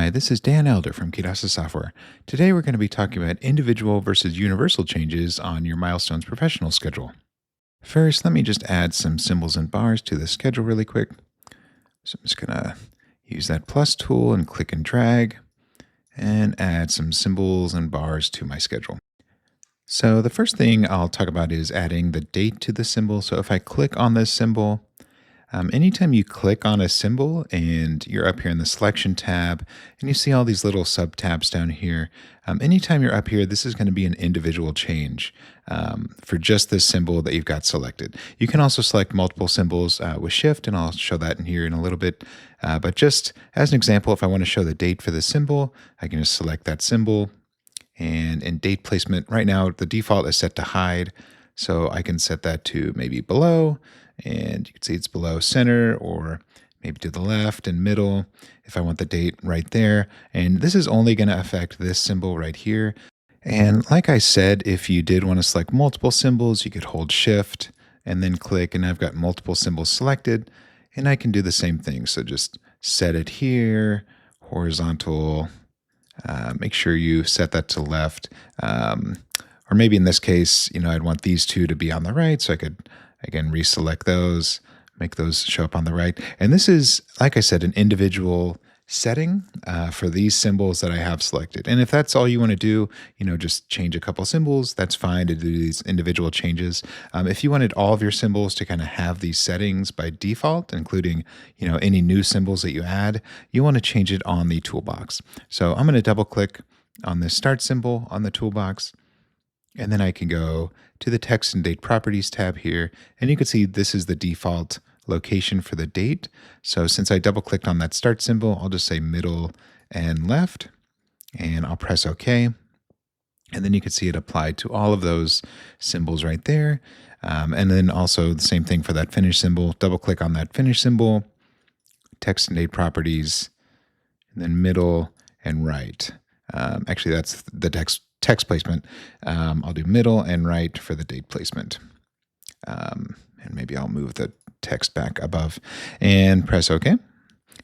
Hi, this is Dan Elder from Kidasa Software. Today we're going to be talking about individual versus universal changes on your Milestones Professional schedule. First, let me just add some symbols and bars to the schedule really quick. So I'm just going to use that plus tool and click and drag and add some symbols and bars to my schedule. So the first thing I'll talk about is adding the date to the symbol. So if I click on this symbol, anytime you click on a symbol and you're up here in the selection tab and you see all these little sub tabs down here, anytime you're up here, this is going to be an individual change for just this symbol that you've got selected. You can also select multiple symbols with Shift, and I'll show that in here in a little bit. But just as an example, if I want to show the date for the symbol, I can just select that symbol. And in date placement, right now, the default is set to hide. So I can set that to maybe below, and you can see it's below center or maybe to the left and middle if I want the date right there. And this is only going to affect this symbol right here. And like I said, if you did want to select multiple symbols, you could hold Shift and then click, and I've got multiple symbols selected, and I can do the same thing. So just set it here, horizontal. Make sure you set that to left. Or maybe in this case, I'd want these two to be on the right. So I could, again, reselect those, make those show up on the right. And this is, like I said, an individual setting for these symbols that I have selected. And if that's all you want to do, just change a couple symbols, that's fine to do these individual changes. If you wanted all of your symbols to kind of have these settings by default, including, any new symbols that you add, you want to change it on the toolbox. So I'm going to double click on this start symbol on the toolbox. And then I can go to the text and date properties tab here. And you can see this is the default location for the date. So since I double clicked on that start symbol, I'll just say middle and left, and I'll press OK. And then you can see it applied to all of those symbols right there. And then also the same thing for that finish symbol. Double click on that finish symbol, text and date properties, and then middle and right. Actually, that's the text placement. I'll do middle and right for the date placement. And maybe I'll move the text back above and press OK.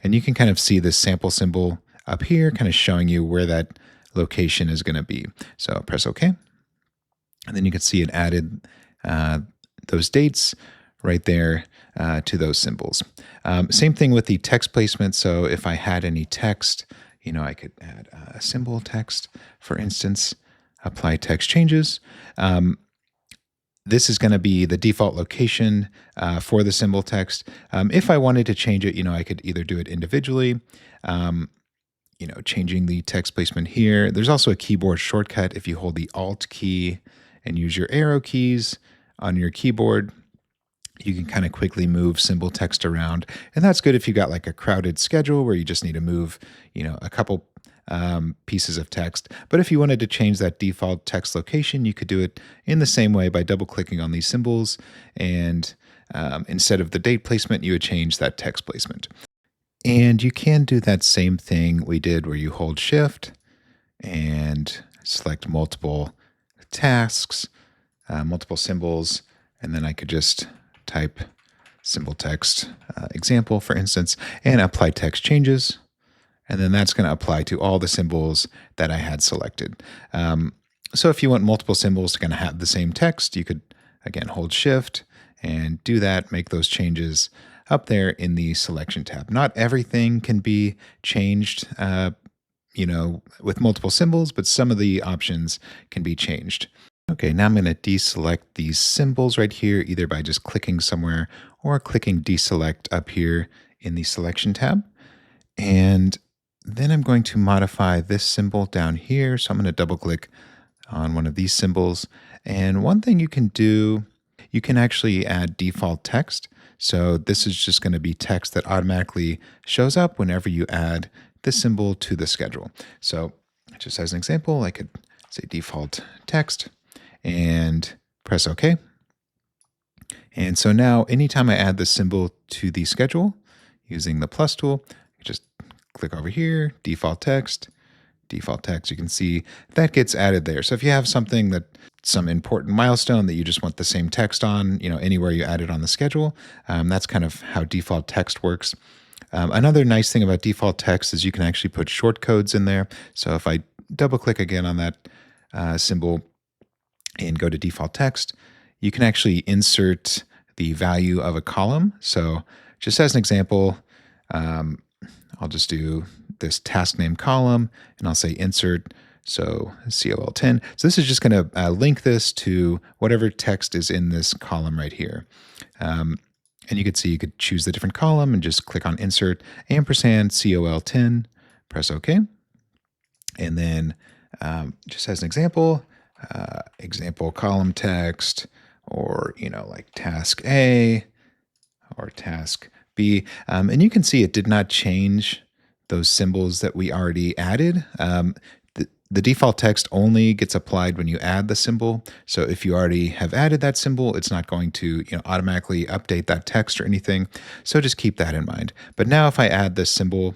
And you can kind of see this sample symbol up here kind of showing you where that location is going to be. So press OK. And then you can see it added those dates right there to those symbols. Same thing with the text placement. So if I had any text, I could add a symbol text, for instance, apply text changes. This is going to be the default location for the symbol text. If I wanted to change it, I could either do it individually, changing the text placement here. There's also a keyboard shortcut. If you hold the Alt key and use your arrow keys on your keyboard, you can kind of quickly move symbol text around. And that's good if you got like a crowded schedule where you just need to move, a couple pieces of text. But if you wanted to change that default text location, you could do it in the same way by double clicking on these symbols. And instead of the date placement, you would change that text placement. And you can do that same thing we did where you hold Shift and select multiple tasks, multiple symbols, and then I could just type symbol text example, for instance, and apply text changes. And then that's going to apply to all the symbols that I had selected. So if you want multiple symbols to kind of have the same text, you could, again, hold Shift and do that, make those changes up there in the selection tab. Not everything can be changed, with multiple symbols, but some of the options can be changed. Okay, now I'm going to deselect these symbols right here, either by just clicking somewhere or clicking deselect up here in the selection tab. And then I'm going to modify this symbol down here. So I'm going to double click on one of these symbols. And one thing you can do, you can actually add default text. So this is just going to be text that automatically shows up whenever you add this symbol to the schedule. So just as an example, I could say default text and press OK. And so now anytime I add this symbol to the schedule using the plus tool, I just click over here, default text, you can see that gets added there. So if you have something some important milestone that you just want the same text on, anywhere you add it on the schedule, that's kind of how default text works. Another nice thing about default text is you can actually put short codes in there. So if I double click again on that symbol and go to default text, you can actually insert the value of a column. So just as an example, um, I'll just do this task name column and I'll say insert. So COL10. So this is just going to link this to whatever text is in this column right here. And you could see you could choose the different column and just click on insert ampersand COL10, press OK. And then just as an example column text, or, like task A or task B. And you can see it did not change those symbols that we already added. The default text only gets applied when you add the symbol. So if you already have added that symbol, it's not going to automatically update that text or anything. So just keep that in mind. But now if I add this symbol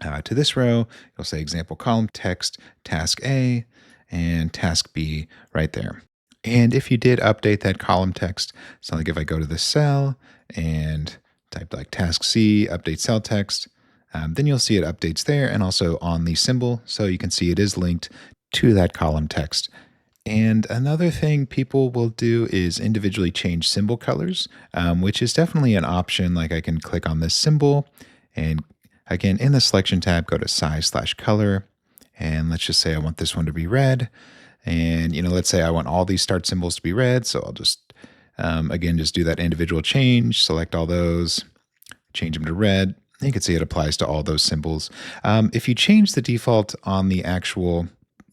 to this row, you'll say example column text task A and task B right there. And if you did update that column text, so like if I go to this cell and type like task C, update cell text, then you'll see it updates there and also on the symbol. So you can see it is linked to that column text. And another thing people will do is individually change symbol colors, which is definitely an option. Like I can click on this symbol and again, in the selection tab, go to size/color. And let's just say I want this one to be red. And, let's say I want all these start symbols to be red. So I'll just, again, just do that individual change, select all those, change them to red. You can see it applies to all those symbols. If you change the default on the actual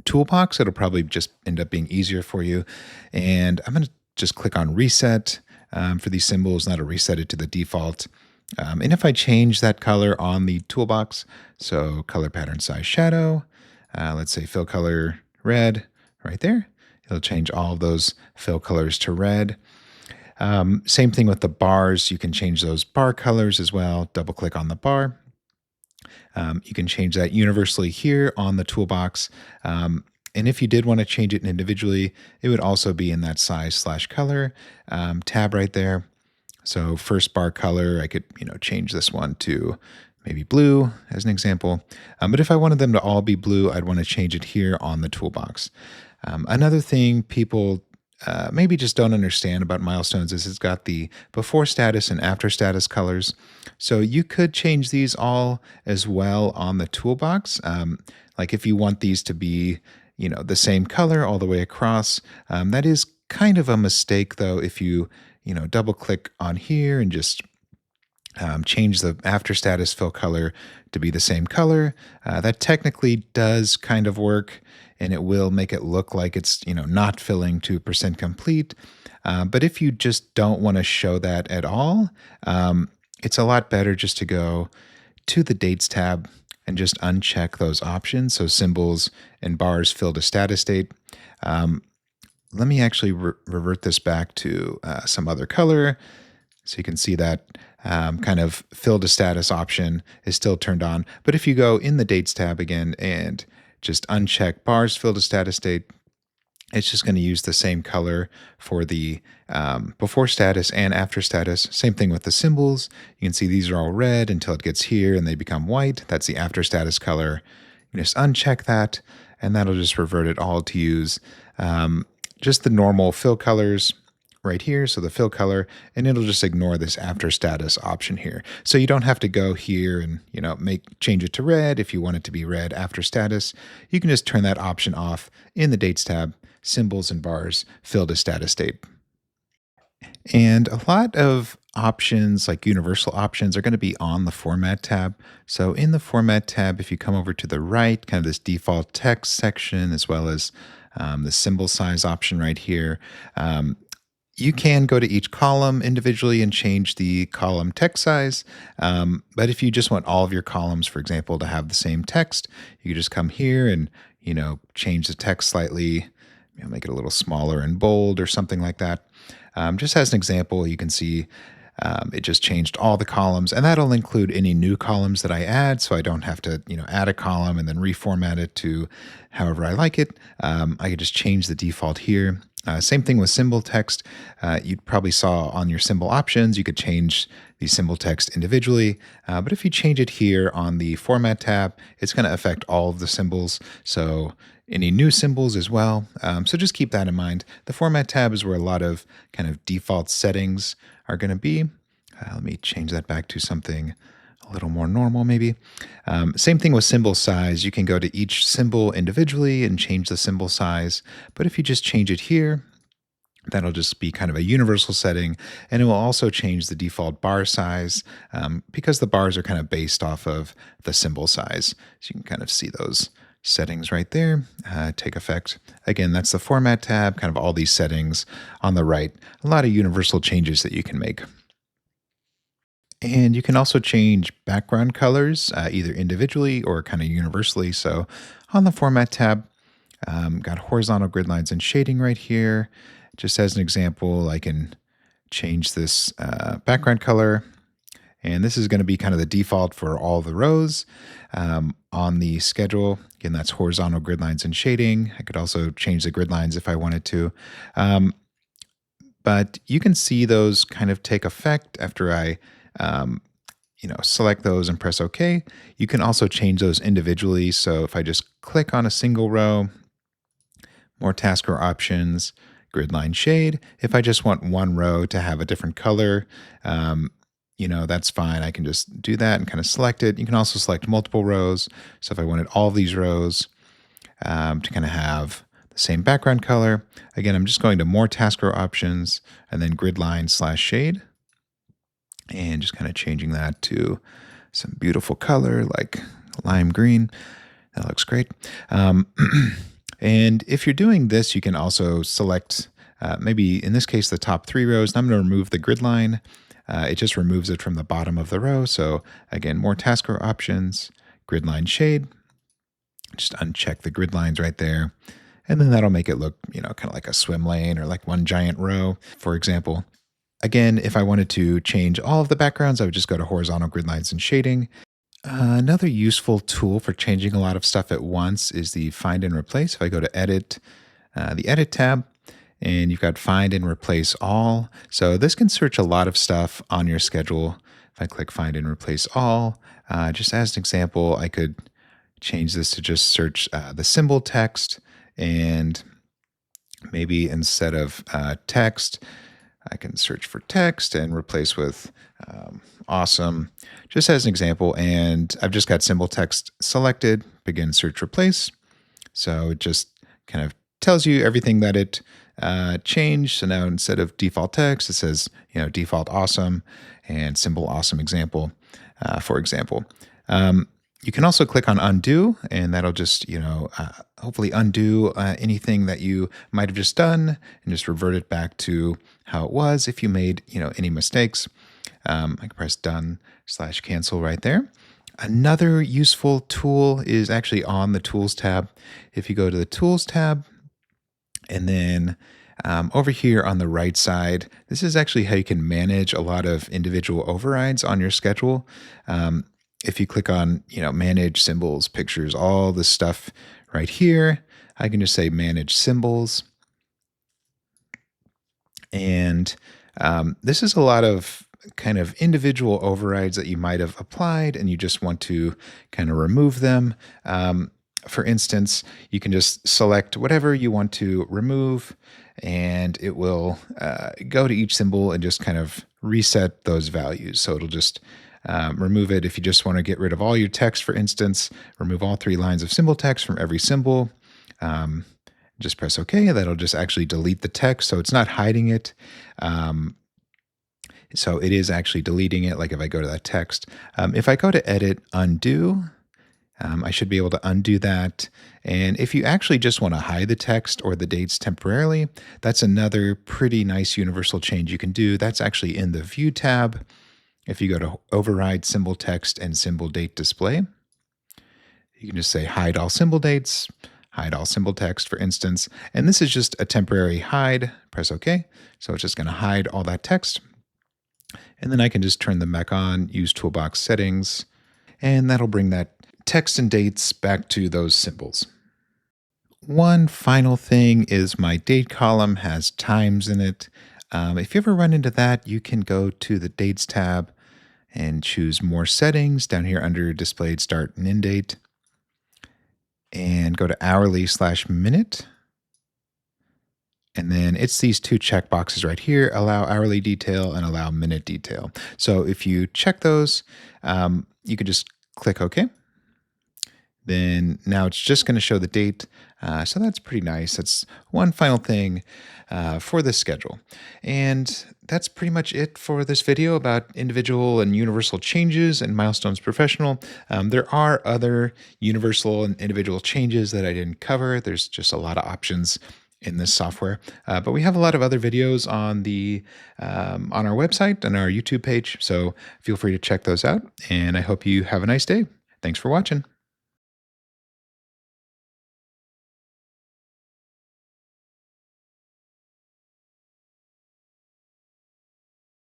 toolbox, it'll probably just end up being easier for you. And I'm going to just click on reset for these symbols, and that'll reset it to the default. And if I change that color on the toolbox, so color pattern size shadow, let's say fill color red right there, it'll change all of those fill colors to red. Same thing with the bars. You can change those bar colors as well. Double click on the bar. You can change that universally here on the toolbox. And if you did want to change it individually, it would also be in that size/color tab right there. So first bar color, I could change this one to maybe blue as an example. But if I wanted them to all be blue, I'd want to change it here on the toolbox. Another thing people maybe just don't understand about Milestones is it's got the before status and after status colors. So you could change these all as well on the toolbox. Like if you want these to be, the same color all the way across. That is kind of a mistake though if you, double click on here and just change the after status fill color to be the same color. That technically does kind of work, and it will make it look like it's not filling to percent complete. But if you just don't want to show that at all, it's a lot better just to go to the dates tab and just uncheck those options. So symbols and bars fill to status date. Let me actually revert this back to some other color. So you can see that kind of fill to status option is still turned on. But if you go in the dates tab again and just uncheck bars fill to status date, it's just going to use the same color for the before status and after status. Same thing with the symbols. You can see these are all red until it gets here and they become white. That's the after status color. You just uncheck that and that'll just revert it all to use just the normal fill colors right here, so the fill color, and it'll just ignore this after status option here. So you don't have to go here and change it to red if you want it to be red after status. You can just turn that option off in the dates tab, symbols and bars, fill to status date. And a lot of options, like universal options, are going to be on the Format tab. So in the Format tab, if you come over to the right, kind of this default text section, as well as the symbol size option right here, you can go to each column individually and change the column text size. But if you just want all of your columns, for example, to have the same text, you can just come here and change the text slightly, make it a little smaller and bold or something like that. Just as an example, you can see it just changed all the columns, and that'll include any new columns that I add, so I don't have to add a column and then reformat it to however I like it. I could just change the default here. Same thing with symbol text. You probably saw on your symbol options, you could change the symbol text individually. But if you change it here on the Format tab, it's going to affect all of the symbols. So any new symbols as well. So just keep that in mind. The Format tab is where a lot of kind of default settings are going to be. Let me change that back to something a little more normal, maybe. Same thing with symbol size. You can go to each symbol individually and change the symbol size. But if you just change it here, that'll just be kind of a universal setting. And it will also change the default bar size because the bars are kind of based off of the symbol size. So you can kind of see those settings right there take effect. Again, that's the Format tab, kind of all these settings on the right. A lot of universal changes that you can make. And you can also change background colors either individually or kind of universally. So on the Format tab, got horizontal grid lines and shading right here. Just as an example, I can change this background color. And this is going to be kind of the default for all the rows on the schedule. Again, that's horizontal grid lines and shading. I could also change the grid lines if I wanted to. But you can see those kind of take effect after I select those and press OK. You can also change those individually. So if I just click on a single row, more taskbar options, grid line shade. If I just want one row to have a different color, that's fine. I can just do that and kind of select it. You can also select multiple rows. So if I wanted all these rows to kind of have the same background color, again, I'm just going to more taskbar options and then grid line / shade. And just kind of changing that to some beautiful color like lime green. That looks great. And if you're doing this, you can also select maybe in this case the top 3 rows. I'm going to remove the grid line. It just removes it from the bottom of the row. So again, more taskbar options, grid line shade. Just uncheck the grid lines right there. And then that'll make it look, kind of like a swim lane or like one giant row, for example. Again, if I wanted to change all of the backgrounds, I would just go to horizontal grid lines and shading. Another useful tool for changing a lot of stuff at once is the Find and Replace. If I go to Edit, the Edit tab, and you've got Find and Replace All. So this can search a lot of stuff on your schedule. If I click Find and Replace All, just as an example, I could change this to just search the symbol text, and maybe instead of text, I can search for text and replace with awesome, just as an example. And I've just got symbol text selected, begin search replace. So it just kind of tells you everything that it changed. So now instead of default text, it says, default awesome and symbol awesome example, for example. You can also click on undo, and that'll just, hopefully undo anything that you might have just done and just revert it back to how it was if you made, any mistakes. I can press done / cancel right there. Another useful tool is actually on the Tools tab. If you go to the Tools tab, and then over here on the right side, this is actually how you can manage a lot of individual overrides on your schedule. If you click on, manage symbols, pictures, all this stuff right here, I can just say manage symbols. And this is a lot of kind of individual overrides that you might have applied and you just want to kind of remove them. For instance, you can just select whatever you want to remove, and it will go to each symbol and just kind of reset those values. So it'll just remove it. If you just want to get rid of all your text, for instance, remove all 3 lines of symbol text from every symbol. Just press OK. That'll just actually delete the text. So it's not hiding it. So it is actually deleting it, like if I go to that text. If I go to Edit, Undo, I should be able to undo that. And if you actually just want to hide the text or the dates temporarily, that's another pretty nice universal change you can do. That's actually in the View tab. If you go to Override Symbol Text and Symbol Date Display, you can just say hide all symbol dates, hide all symbol text, for instance. And this is just a temporary hide. Press OK. So it's just going to hide all that text. And then I can just turn them back on, use Toolbox Settings, and that'll bring that text and dates back to those symbols. One final thing is my date column has times in it. If you ever run into that, you can go to the Dates tab and choose More Settings down here under Displayed Start and End Date, and go to hourly/minute. And then it's these two check boxes right here: allow hourly detail and allow minute detail. So if you check those, you could just click OK. Then now it's just going to show the date. So that's pretty nice. That's one final thing for this schedule. And that's pretty much it for this video about individual and universal changes in Milestones Professional. There are other universal and individual changes that I didn't cover. There's just a lot of options in this software, but we have a lot of other videos on the on our website and our YouTube page. So feel free to check those out. And I hope you have a nice day. Thanks for watching.